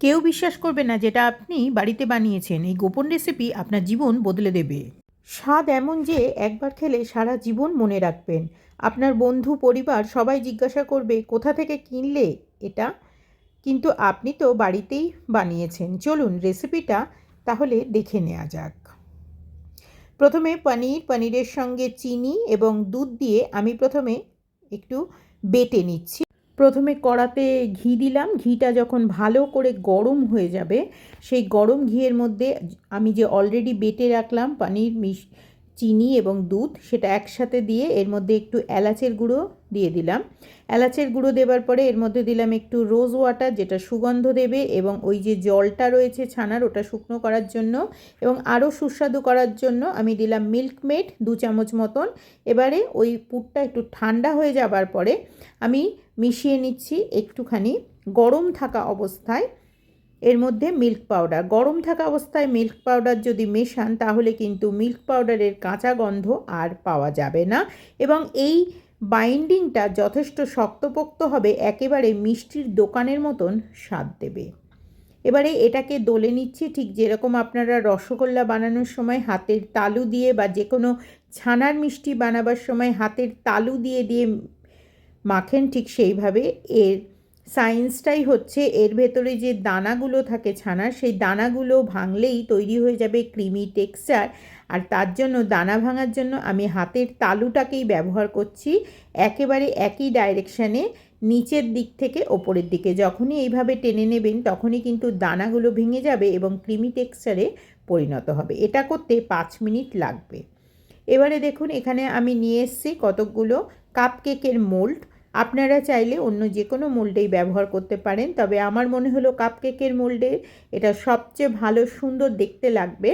কেউ বিশ্বাস করবে না যেটা আপনি বাড়িতে বানিয়েছেন। এই গোপন রেসিপি আপনার জীবন বদলে দেবে। স্বাদ এমন যে একবার খেলে সারা জীবন মনে রাখবেন। আপনার বন্ধু পরিবার সবাই জিজ্ঞাসা করবে কোথা থেকে কিনলে এটা, কিন্তু আপনি তো বাড়িতেই বানিয়েছেন। চলুন রেসিপিটা তাহলে দেখে নেওয়া যাক। প্রথমে পনিরের সঙ্গে চিনি এবং দুধ দিয়ে আমি প্রথমে একটু বেটে নিচ্ছি। প্রথমে কড়াতে ঘি দিলাম। ঘিটা যখন ভালো করে গরম হয়ে যাবে, সেই গরম ঘিয়ের মধ্যে আমি যে অলরেডি বেটে রাখলাম পনির চিনি এবং দুধ, সেটা একসাথে দিয়ে এর মধ্যে একটু এলাচের গুঁড়ো দিয়ে দিলাম। এলাচের গুঁড়ো দেওয়ার পরে এর মধ্যে দিলাম একটু রোজ ওয়াটার, যেটা সুগন্ধ দেবে, এবং ওই যে জলটা রয়েছে ছানার, ওটা শুকনো করার জন্য এবং আরও সুস্বাদু করার জন্য আমি দিলাম মিল্ক মেড 2 চামচ মতন। এবারে ওই পুরটা একটু ঠান্ডা হয়ে যাবার পরে আমি মিশিয়ে নিচ্ছি একটুখানি গরম থাকা অবস্থায় এর মধ্যে মিল্ক পাউডার। গরম থাকা অবস্থায় মিল্ক পাউডার যদি মেশান তাহলে কিন্তু মিল্ক পাউডারের কাঁচা গন্ধ আর পাওয়া যাবে না, এবং এই বাইন্ডিংটা যথেষ্ট শক্তপোক্ত হবে, একেবারে মিষ্টির দোকানের মতন স্বাদ দেবে। এবারে এটাকে দলে নিচ্ছি, ঠিক যেরকম আপনারা রসগোল্লা বানানোর সময় হাতের তালু দিয়ে বা যে কোনো ছানার মিষ্টি বানাবার সময় হাতের তালু দিয়ে দিয়ে মাখেন, ঠিক সেইভাবে এর সায়েন্সটাই হচ্ছে এর ভেতরে যে দানাগুলো থাকে ছানার, সেই দানাগুলো ভাঙলেই তৈরি হয়ে যাবে ক্রিমি টেক্সচার। আর তার জন্য দানা ভাঙার জন্য আমি হাতের তালুটাকেই ব্যবহার করছি, একেবারে একই ডাইরেকশানে নিচের দিক থেকে ওপরের দিকে। যখনই এইভাবে টেনে নেবেন তখনই কিন্তু দানাগুলো ভেঙে যাবে এবং ক্রিমি টেক্সচারে পরিণত হবে। এটা করতে 5 মিনিট লাগবে। এবারে দেখুন এখানে আমি নিয়ে এসেছি কতকগুলো কাপকেকের মোল্ড। আপনারা চাইলে অন্য যে কোনো মোল্ডেই ব্যবহার করতে পারেন, তবে আমার মনে হলো কাপকেকের মোল্ডে এটা সবচেয়ে ভালো সুন্দর দেখতে লাগবে,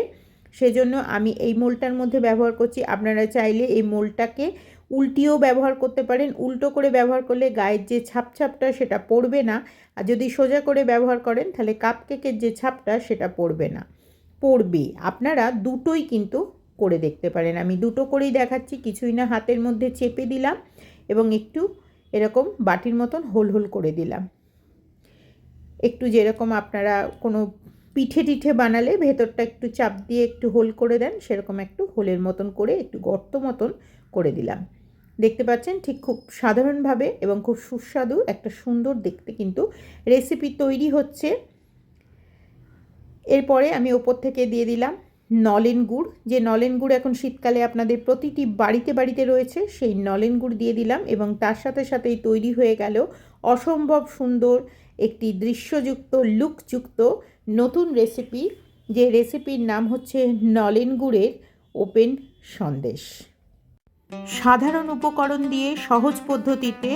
সেজন্য আমি এই মোল্ডটার মধ্যে ব্যবহার করছি। আপনারা চাইলে এই মোল্ডটাকে উল্টিয়েও ব্যবহার করতে পারেন। উল্টো করে ব্যবহার করলে গায়ের যে ছাপটা সেটা পড়বে না, আর যদি সোজা করে ব্যবহার করেন তাহলে কাপকেকের যে ছাপটা সেটা পড়বে না, পড়বে। আপনারা দুটোই কিন্তু করে দেখতে পারেন। আমি দুটো করেই দেখাচ্ছি, কিছুই না, হাতের মধ্যে চেপে দিলাম এবং একটু এরকম বাটির মতন হোল হোল করে দিলাম। একটু যেরকম আপনারা কোনো পিঠে টিঠে বানালে ভেতরটা একটু চাপ দিয়ে একটু হোল করে দেন, সেরকম একটু হোলের মতন করে একটু গর্ত মতন করে দিলাম। দেখতে পাচ্ছেন ঠিক খুব সাধারণভাবে এবং খুব সুস্বাদু একটা সুন্দর দেখতে কিন্তু রেসিপি তৈরি হচ্ছে। এরপরে আমি ওপর থেকে দিয়ে দিলাম নলেন গুড়। যে নলেন গুড় এখন শীতকালে আপনাদের প্রতিটি বাড়িতে বাড়িতে রয়েছে, সেই নলেন গুড় দিয়ে দিলাম, এবং তার সাথে সাথেই তৈরি হয়ে গেল অসম্ভব সুন্দর একটি দৃশ্যযুক্ত লুকযুক্ত নতুন রেসিপি, যে রেসিপির নাম হচ্ছে নলেন গুড়ের ওপেন সন্দেশ। সাধারণ উপকরণ দিয়ে সহজ পদ্ধতিতে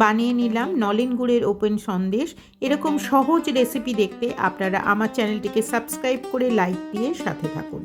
বানিয়ে নিলাম নলেন গুড়ের ওপেন সন্দেশ। এরকম সহজ রেসিপি দেখতে আপনারা আমার চ্যানেলটিকে সাবস্ক্রাইব করে লাইক দিয়ে সাথে থাকুন।